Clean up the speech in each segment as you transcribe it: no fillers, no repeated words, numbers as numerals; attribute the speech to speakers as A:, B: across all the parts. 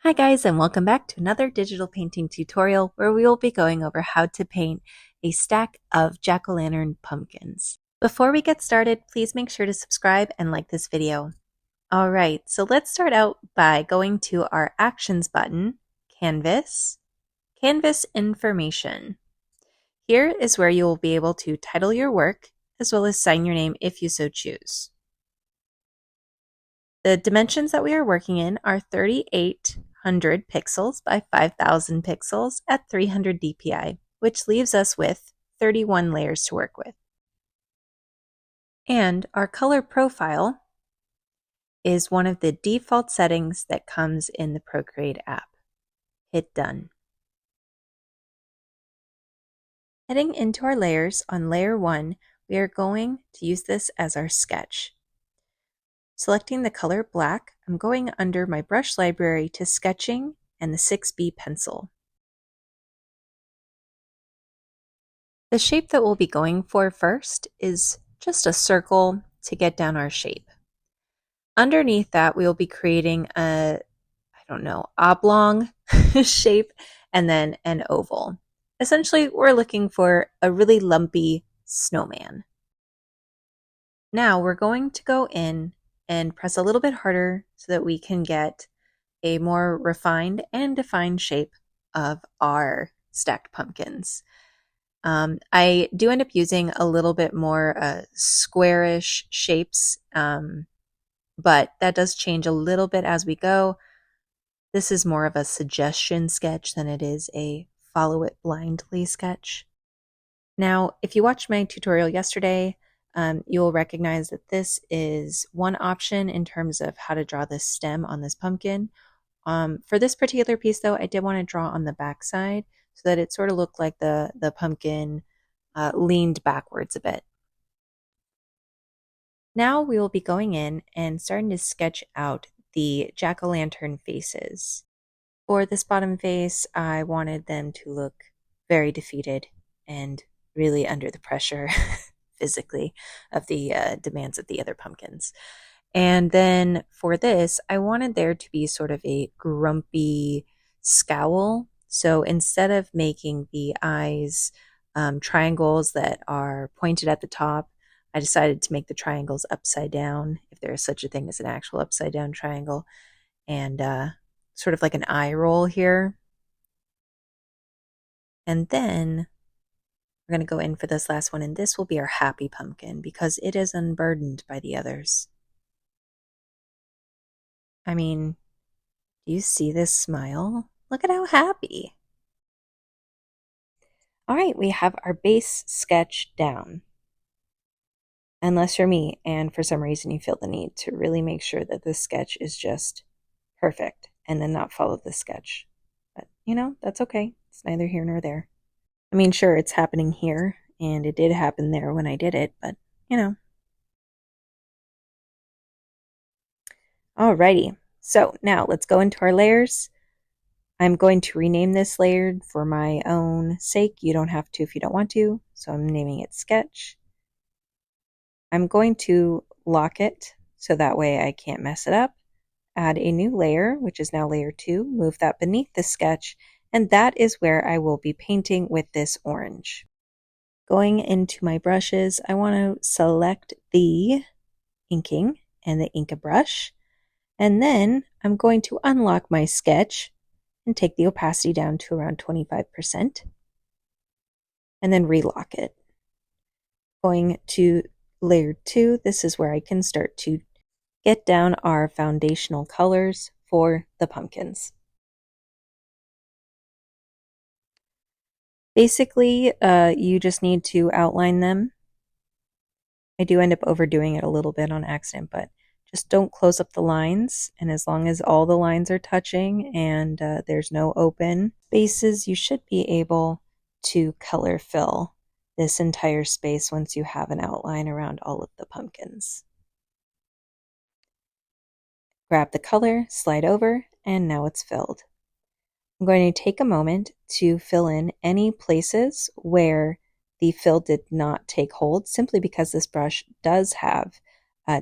A: Hi guys, and welcome back to another digital painting tutorial where we will be going over how to paint a stack of jack-o'-lantern pumpkins. Before we get started, please make sure to subscribe and like this video. Alright, so let's start out by going to our Actions button, Canvas, Canvas Information. Here is where you will be able to title your work as well as sign your name if you so choose. The dimensions that we are working in are 3800 pixels by 5000 pixels at 300 dpi, which leaves us with 31 layers to work with. And our color profile is one of the default settings that comes in the Procreate app. Hit Done. Heading into our layers, on layer 1, we are going to use this as our sketch. Selecting the color black, I'm going under my brush library to sketching and the 6B pencil. The shape that we'll be going for first is just a circle to get down our shape. Underneath that, we will be creating a, oblong shape and then an oval. Essentially, we're looking for a really lumpy snowman. Now we're going to go in and press a little bit harder so that we can get a more refined and defined shape of our stacked pumpkins. I do end up using a little bit more squarish shapes, but that does change a little bit as we go. This is more of a suggestion sketch than it is a follow it blindly sketch. Now, if you watched my tutorial yesterday, you'll recognize that this is one option in terms of how to draw the stem on this pumpkin. For this particular piece, though, I did want to draw on the back side so that it sort of looked like the pumpkin leaned backwards a bit. Now we will be going in and starting to sketch out the jack-o'-lantern faces. For this bottom face, I wanted them to look very defeated and really under the pressure physically of the demands of the other pumpkins. And then for this, I wanted there to be sort of a grumpy scowl. So instead of making the eyes triangles that are pointed at the top, I decided to make the triangles upside down, if there is such a thing as an actual upside down triangle, and sort of like an eye roll here. And then we're going to go in for this last one, and this will be our happy pumpkin because it is unburdened by the others. I mean, do you see this smile? Look at how happy. All right, we have our base sketch down. Unless you're me and for some reason you feel the need to really make sure that this sketch is just perfect and then not follow the sketch. But, that's okay. It's neither here nor there. I mean, sure, it's happening here, and it did happen there when I did it, but, Alrighty, so now let's go into our layers. I'm going to rename this layer for my own sake. You don't have to if you don't want to, so I'm naming it Sketch. I'm going to lock it so that way I can't mess it up. Add a new layer, which is now layer 2, move that beneath the sketch, and that is where I will be painting with this orange. Going into my brushes, I want to select the inking and the Inka brush, and then I'm going to unlock my sketch and take the opacity down to around 25%, and then relock it. Going to layer 2, this is where I can start to get down our foundational colors for the pumpkins. Basically, you just need to outline them. I do end up overdoing it a little bit on accident, but just don't close up the lines. And as long as all the lines are touching and there's no open spaces, you should be able to color fill this entire space once you have an outline around all of the pumpkins. Grab the color, slide over, and now it's filled. I'm going to take a moment to fill in any places where the fill did not take hold, simply because this brush does have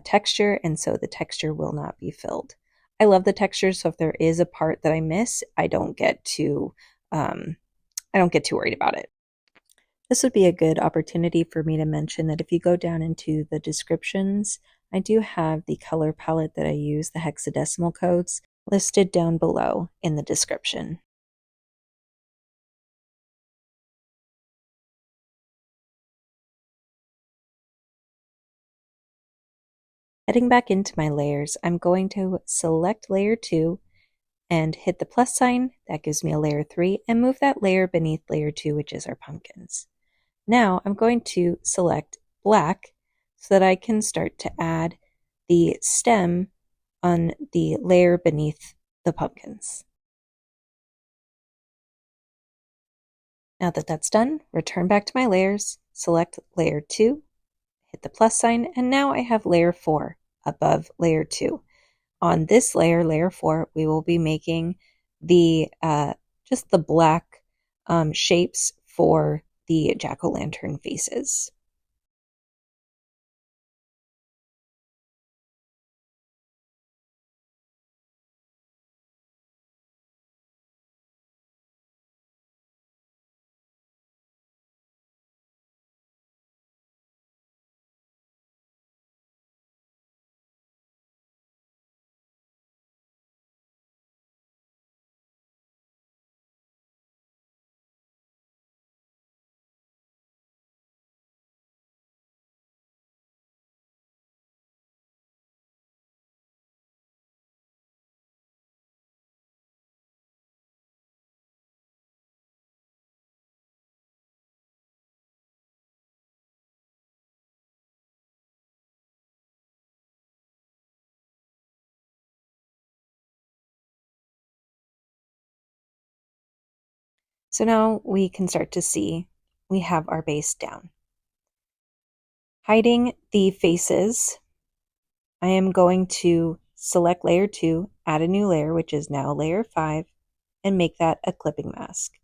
A: texture, and so the texture will not be filled. I love the texture, so if there is a part that I miss, I don't get too worried about it. This would be a good opportunity for me to mention that if you go down into the descriptions, I do have the color palette that I use, the hexadecimal codes, listed down below in the description. Heading back into my layers, I'm going to select layer 2 and hit the plus sign. That gives me a layer 3 and move that layer beneath layer 2, which is our pumpkins. Now I'm going to select black so that I can start to add the stem on the layer beneath the pumpkins. Now that that's done, return back to my layers, select layer 2, hit the plus sign, and now I have layer 4 above layer 2. On this layer, layer 4, we will be making the just the black shapes for the jack-o'-lantern faces. So now we can start to see we have our base down. Hiding the faces, I am going to select layer 2, add a new layer, which is now layer 5, and make that a clipping mask.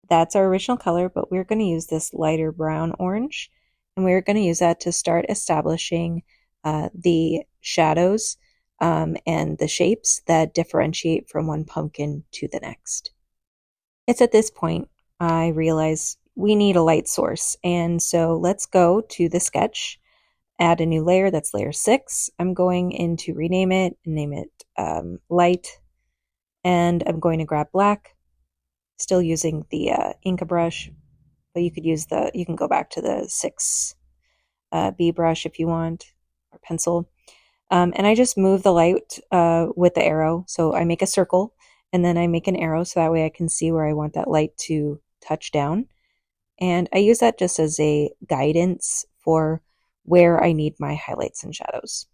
A: That's our original color, but we're going to use this lighter brown orange, and we're going to use that to start establishing the shadows and the shapes that differentiate from one pumpkin to the next. It's at this point I realize we need a light source, and so let's go to the sketch, add a new layer, that's layer 6. I'm going in to rename it and name it light, and I'm going to grab black, still using the Inca brush, but you can go back to the 6B brush if you want, or pencil. And I just move the light with the arrow. So I make a circle and then I make an arrow so that way I can see where I want that light to touch down. And I use that just as a guidance for where I need my highlights and shadows.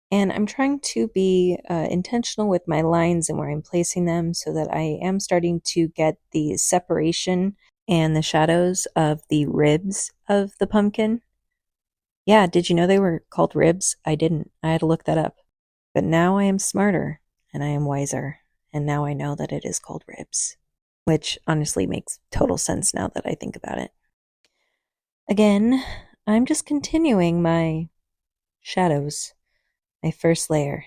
A: And I'm trying to be intentional with my lines and where I'm placing them so that I am starting to get the separation and the shadows of the ribs of the pumpkin. Yeah, did you know they were called ribs? I didn't. I had to look that up. But now I am smarter and I am wiser, and now I know that it is called ribs, which honestly makes total sense now that I think about it. Again, I'm just continuing my shadows, my first layer.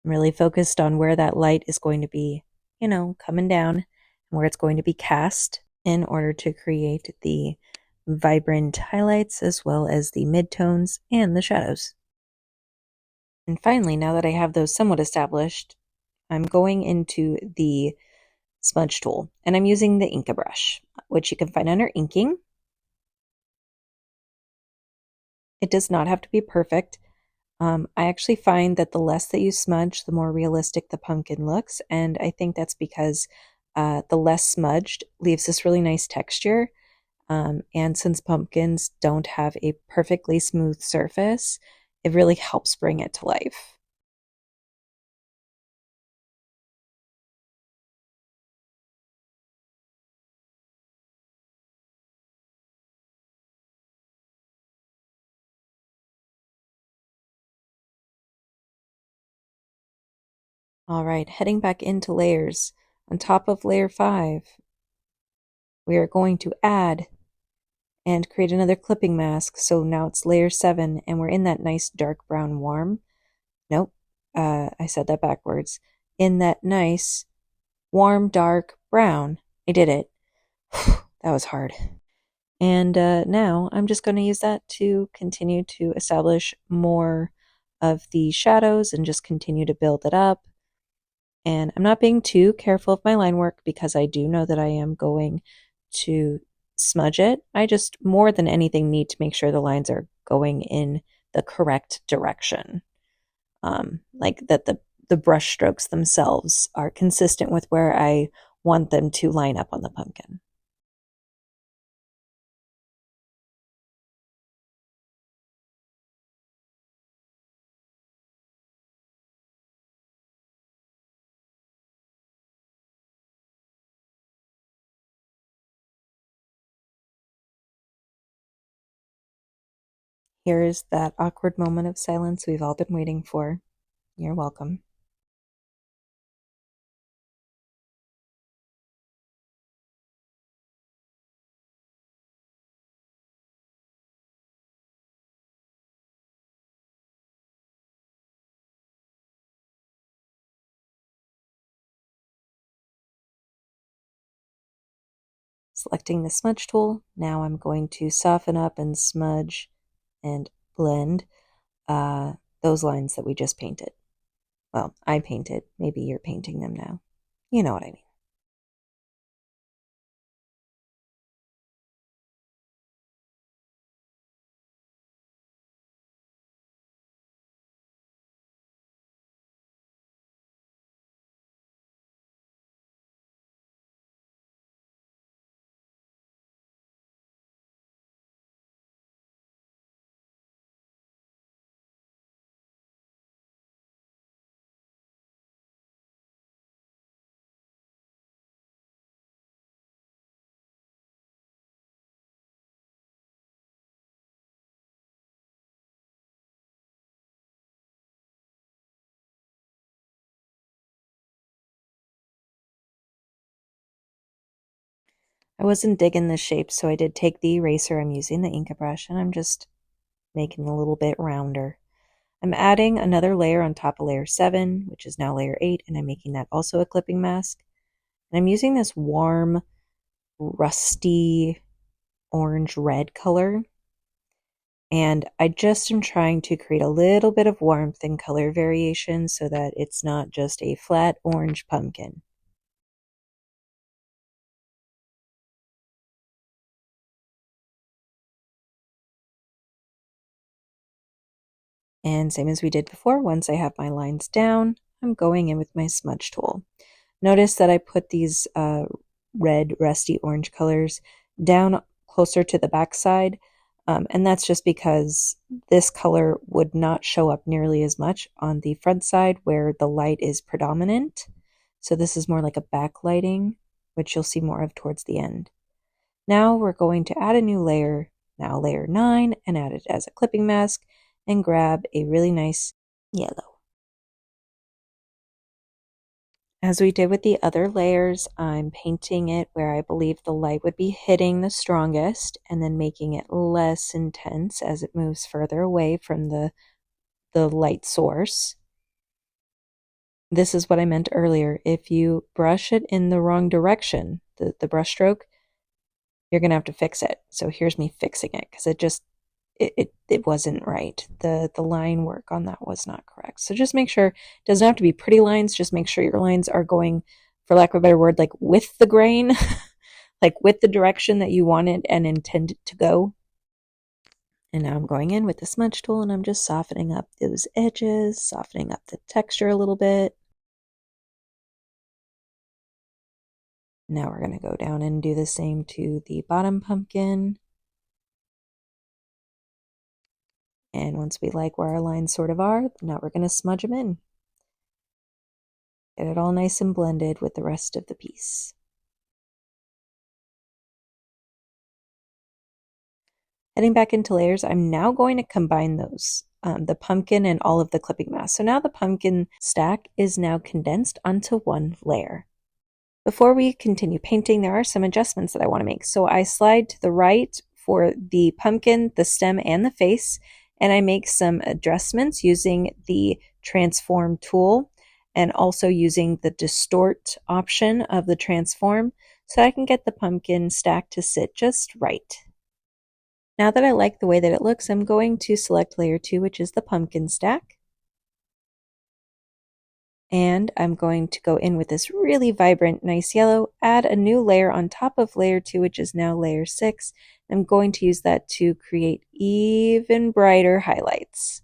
A: I'm really focused on where that light is going to be, coming down, and where it's going to be cast in order to create the vibrant highlights as well as the midtones and the shadows. And finally, now that I have those somewhat established, I'm going into the smudge tool and I'm using the Inca brush, which you can find under inking. It does not have to be perfect. I actually find that the less that you smudge, the more realistic the pumpkin looks. And I think that's because the less smudged leaves this really nice texture. And since pumpkins don't have a perfectly smooth surface, it really helps bring it to life. All right, heading back into layers. On top of layer 5, we are going to add and create another clipping mask. So now it's layer 7 and we're in that nice dark brown warm. Nope, I said that backwards. In that nice warm dark brown. I did it. That was hard. And now I'm just going to use that to continue to establish more of the shadows and just continue to build it up. And I'm not being too careful of my line work because I do know that I am going to smudge it. I just, more than anything, need to make sure the lines are going in the correct direction. Like that the brush strokes themselves are consistent with where I want them to line up on the pumpkin. Here is that awkward moment of silence we've all been waiting for. You're welcome. Selecting the smudge tool, now I'm going to soften up and smudge and blend those lines that we just painted. Well, I painted. Maybe you're painting them now. You know what I mean. I wasn't digging the shape, so I did take the eraser. I'm using the Inka brush, and I'm just making it a little bit rounder. I'm adding another layer on top of layer 7, which is now layer 8, and I'm making that also a clipping mask. And I'm using this warm, rusty, orange-red color. And I just am trying to create a little bit of warmth and color variation so that it's not just a flat orange pumpkin. And same as we did before, once I have my lines down, I'm going in with my smudge tool. Notice that I put these red, rusty orange colors down closer to the back side, and that's just because this color would not show up nearly as much on the front side where the light is predominant. So this is more like a backlighting, which you'll see more of towards the end. Now we're going to add a new layer, now layer 9, and add it as a clipping mask, and grab a really nice yellow. As we did with the other layers, I'm painting it where I believe the light would be hitting the strongest and then making it less intense as it moves further away from the light source. This is what I meant earlier. If you brush it in the wrong direction, the brush stroke, you're going to have to fix it. So here's me fixing it because it wasn't right. The line work on that was not correct. So just make sure, it doesn't have to be pretty lines, just make sure your lines are going, for lack of a better word, like with the grain, like with the direction that you want it and intend it to go. And now I'm going in with the smudge tool and I'm just softening up those edges, softening up the texture a little bit. Now we're going to go down and do the same to the bottom pumpkin. And once we like where our lines sort of are, now we're going to smudge them in. Get it all nice and blended with the rest of the piece. Heading back into layers, I'm now going to combine those, the pumpkin and all of the clipping masks. So now the pumpkin stack is now condensed onto one layer. Before we continue painting, there are some adjustments that I want to make. So I slide to the right for the pumpkin, the stem, and the face, and I make some adjustments using the transform tool and also using the distort option of the transform so I can get the pumpkin stack to sit just right. Now that I like the way that it looks, I'm going to select layer 2, which is the pumpkin stack. And I'm going to go in with this really vibrant, nice yellow, add a new layer on top of layer 2, which is now layer 6. I'm going to use that to create even brighter highlights.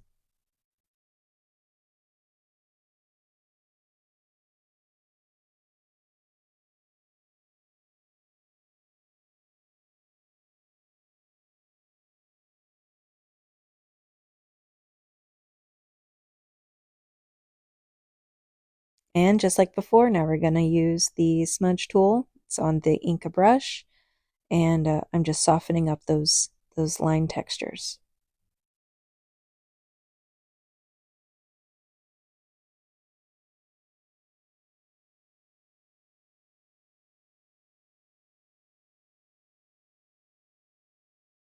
A: And just like before, now we're going to use the smudge tool. It's on the Inca brush, and I'm just softening up those line textures.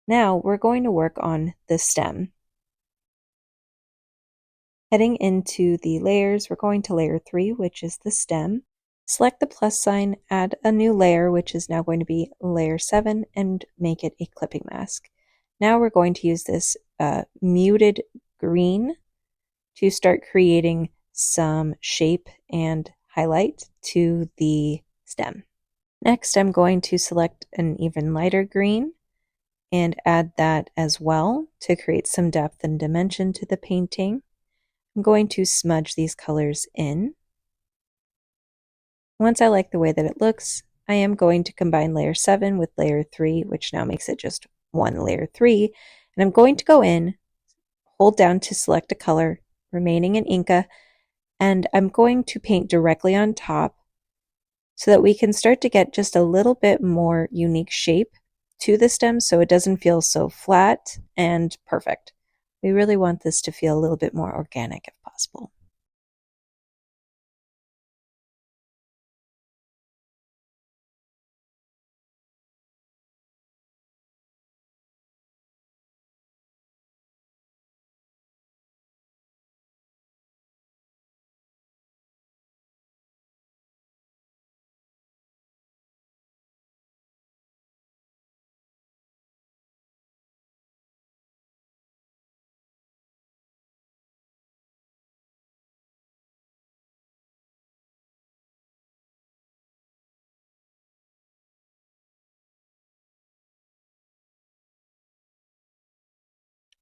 A: Now we're going to work on the stem. Heading into the layers, we're going to layer 3, which is the stem. Select the plus sign, add a new layer, which is now going to be layer 7, and make it a clipping mask. Now we're going to use this muted green to start creating some shape and highlight to the stem. Next, I'm going to select an even lighter green and add that as well to create some depth and dimension to the painting. I'm going to smudge these colors in. Once I like the way that it looks, I am going to combine layer 7 with layer 3, which now makes it just one layer 3. And I'm going to go in, hold down to select a color, remaining in Inca, and I'm going to paint directly on top so that we can start to get just a little bit more unique shape to the stem so it doesn't feel so flat and perfect. We really want this to feel a little bit more organic if possible.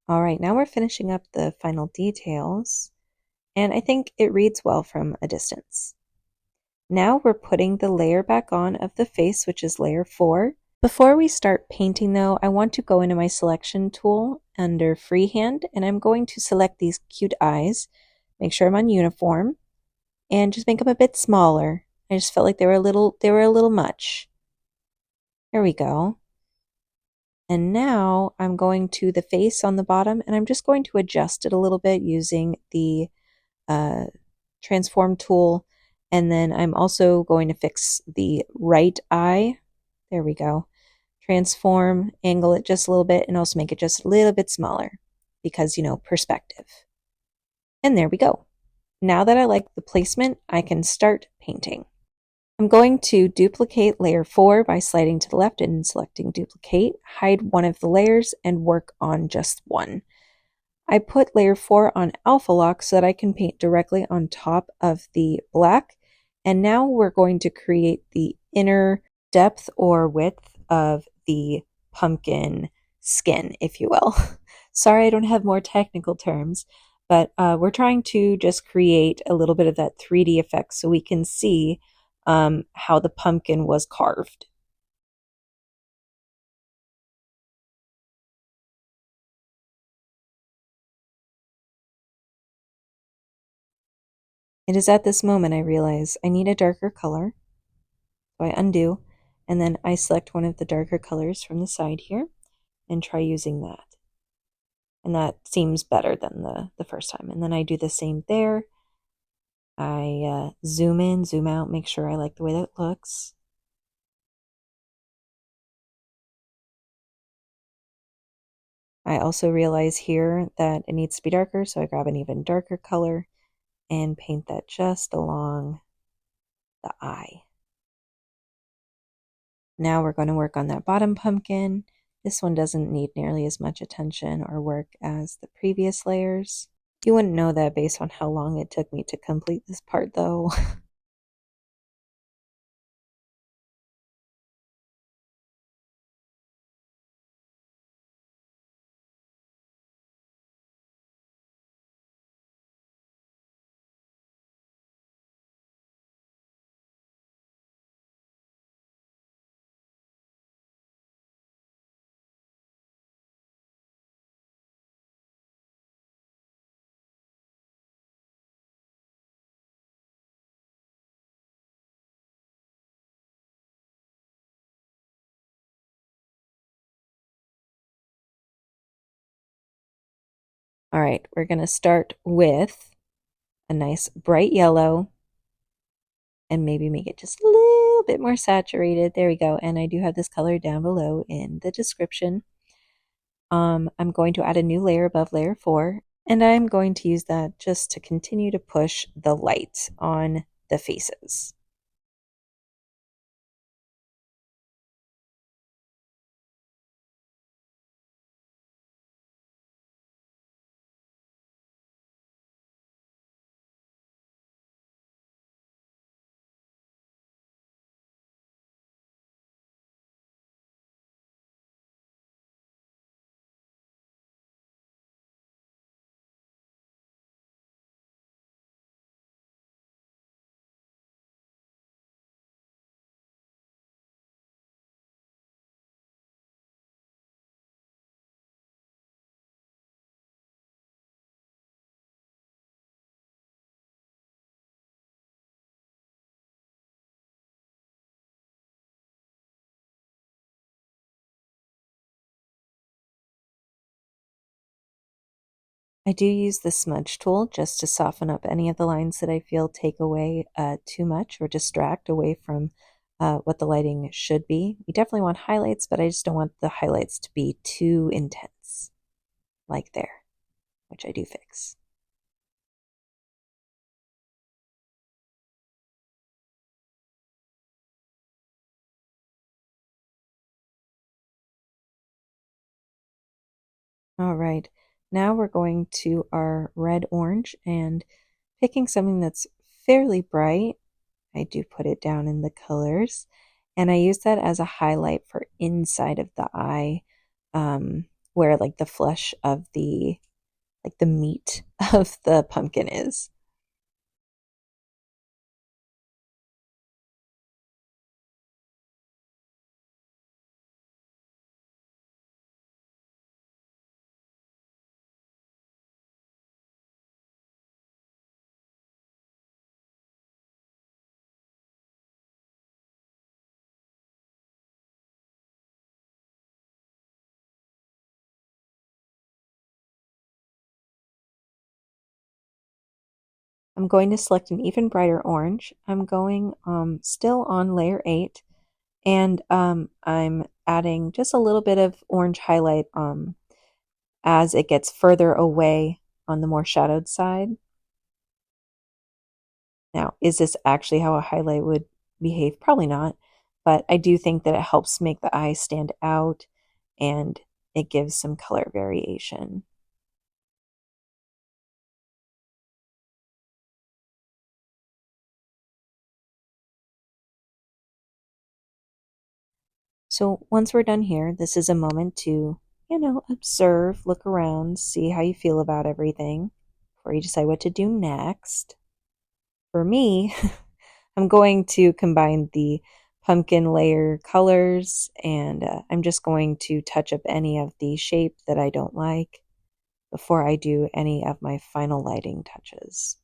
A: All right, now we're finishing up the final details, and I think it reads well from a distance. Now we're putting the layer back on of the face, which is layer 4. Before we start painting though, I want to go into my selection tool under freehand, and I'm going to select these cute eyes, make sure I'm on uniform, and just make them a bit smaller. I just felt like they were a little much. There we go. And now I'm going to the face on the bottom, and I'm just going to adjust it a little bit using the transform tool. And then I'm also going to fix the right eye. There we go. Transform, angle it just a little bit, and also make it just a little bit smaller because, perspective. And there we go. Now that I like the placement, I can start painting. I'm going to duplicate layer 4 by sliding to the left and selecting duplicate, hide one of the layers, and work on just one. I put layer 4 on alpha lock so that I can paint directly on top of the black. And now we're going to create the inner depth or width of the pumpkin skin, if you will. Sorry, I don't have more technical terms, but we're trying to just create a little bit of that 3D effect so we can see how the pumpkin was carved. It is at this moment I realize I need a darker color. So I undo, and then I select one of the darker colors from the side here and try using that. And that seems better than the first time. And then I do the same there. I zoom in, zoom out, make sure I like the way that it looks. I also realize here that it needs to be darker, so I grab an even darker color and paint that just along the eye. Now we're going to work on that bottom pumpkin. This one doesn't need nearly as much attention or work as the previous layers. You wouldn't know that based on how long it took me to complete this part though. All right, we're going to start with a nice bright yellow and maybe make it just a little bit more saturated. There we go. And I do have this color down below in the description. I'm going to add a new layer above layer 4, and I'm going to use that just to continue to push the light on the faces. I do use the smudge tool just to soften up any of the lines that I feel take away too much or distract away from what the lighting should be. We definitely want highlights, but I just don't want the highlights to be too intense, like there, which I do fix. All right, now we're going to our red orange and picking something that's fairly bright. I do put it down in the colors, and I use that as a highlight for inside of the eye, where like the flesh of the like the meat of the pumpkin is. I'm going to select an even brighter orange. I'm going still on layer 8, and I'm adding just a little bit of orange highlight as it gets further away on the more shadowed side. Now, is this actually how a highlight would behave? Probably not, but I do think that it helps make the eyes stand out and it gives some color variation. So once we're done here, this is a moment to, observe, look around, see how you feel about everything before you decide what to do next. For me, I'm going to combine the pumpkin layer colors and I'm just going to touch up any of the shape that I don't like before I do any of my final lighting touches.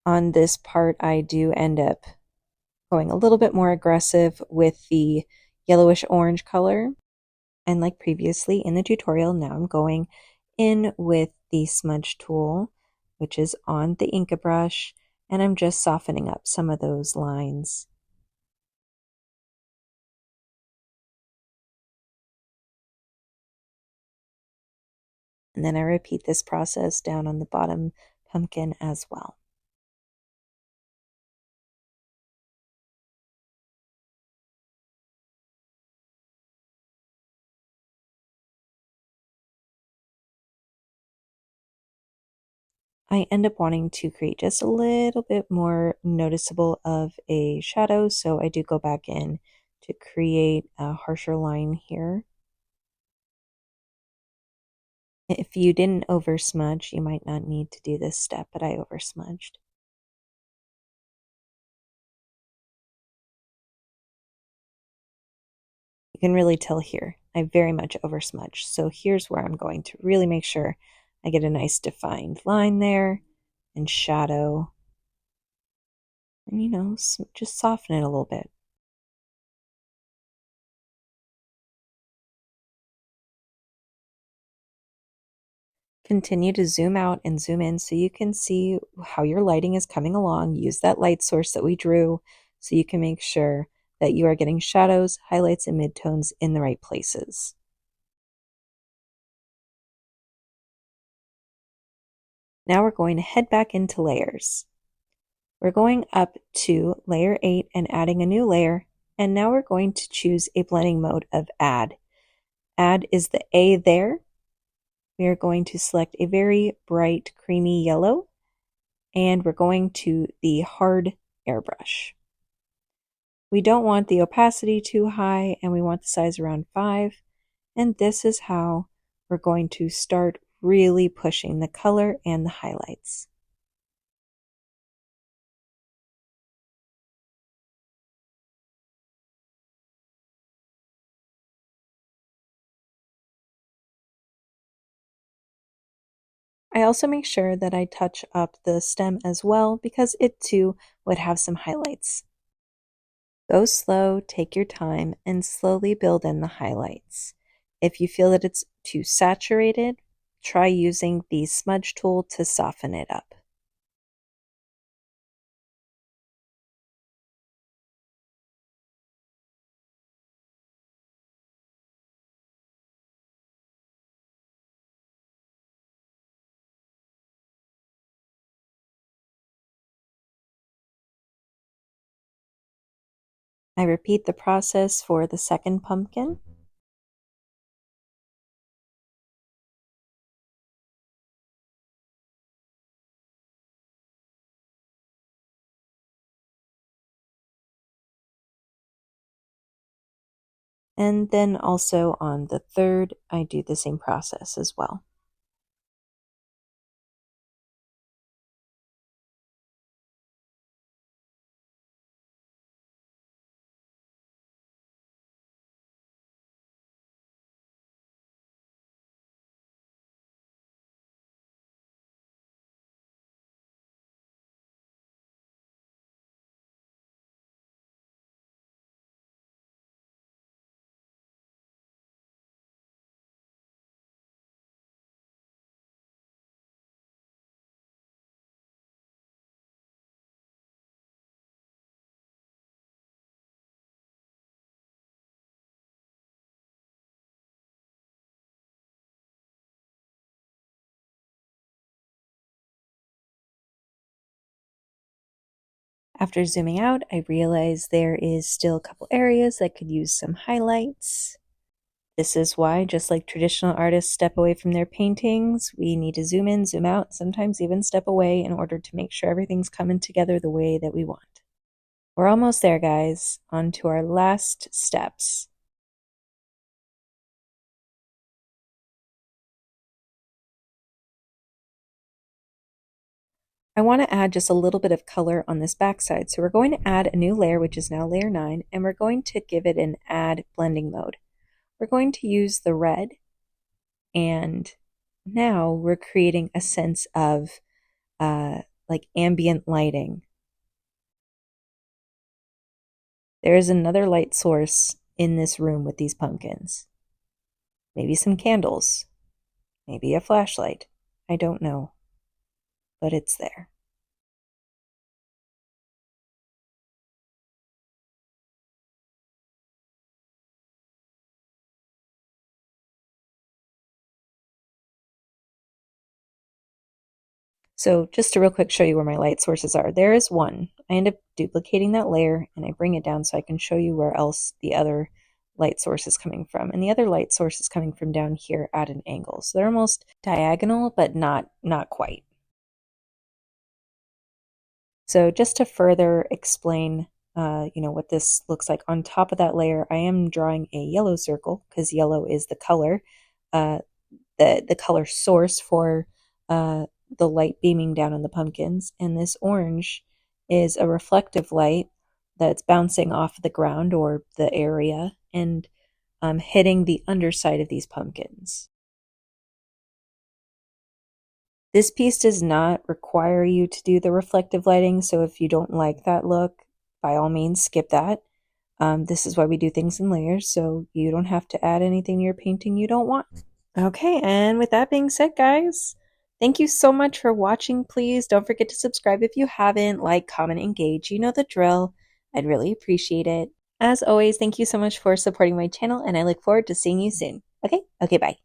A: On this part, I do end up going a little bit more aggressive with the yellowish orange color. And like previously in the tutorial, now I'm going in with the smudge tool, which is on the Inka brush, and I'm just softening up some of those lines. And then I repeat this process down on the bottom pumpkin as well. I end up wanting to create just a little bit more noticeable of a shadow, so I do go back in to create a harsher line here. If you didn't over smudge, you might not need to do this step, but I over smudged. You can really tell here, I very much over smudged. So here's where I'm going to really make sure I get a nice defined line there and shadow. And, you know, just soften it a little bit. Continue to zoom out and zoom in so you can see how your lighting is coming along. Use that light source that we drew so you can make sure that you are getting shadows, highlights, and midtones in the right places. Now we're going to head back into layers. We're going up to layer 8 and adding a new layer, and now we're going to choose a blending mode of add. Add is the A there. We are going to select a very bright creamy yellow, and we're going to the hard airbrush. We don't want the opacity too high, and we want the size around 5, and this is how we're going to start really pushing the color and the highlights. I also make sure that I touch up the stem as well because it too would have some highlights. Go slow, take your time, and slowly build in the highlights. If you feel that it's too saturated, try using the smudge tool to soften it up. I repeat the process for the second pumpkin. And then also on the third, I do the same process as well. After zooming out, I realize there is still a couple areas that could use some highlights. This is why, just like traditional artists step away from their paintings, we need to zoom in, zoom out, sometimes even step away in order to make sure everything's coming together the way that we want. We're almost there, guys. On to our last steps. I want to add just a little bit of color on this backside. So we're going to add a new layer, which is now layer 9, and we're going to give it an add blending mode. We're going to use the red, and now we're creating a sense of like ambient lighting. There is another light source in this room with these pumpkins. Maybe some candles, maybe a flashlight. I don't know, but it's there. So just to real quick show you where my light sources are, there is one. I end up duplicating that layer and I bring it down so I can show you where else the other light source is coming from. And the other light source is coming from down here at an angle. So they're almost diagonal, but not quite. So just to further explain what this looks like, on top of that layer, I am drawing a yellow circle because yellow is the color, the color source for the light beaming down on the pumpkins. And this orange is a reflective light that's bouncing off the ground or the area and hitting the underside of these pumpkins. This piece does not require you to do the reflective lighting, so if you don't like that look, by all means skip that. This is why we do things in layers, so you don't have to add anything to your painting you don't want. Okay, and with that being said, guys, thank you so much for watching. Please don't forget to subscribe if you haven't, like, comment, engage. You know the drill. I'd really appreciate it. As always, thank you so much for supporting my channel, and I look forward to seeing you soon. Okay, bye.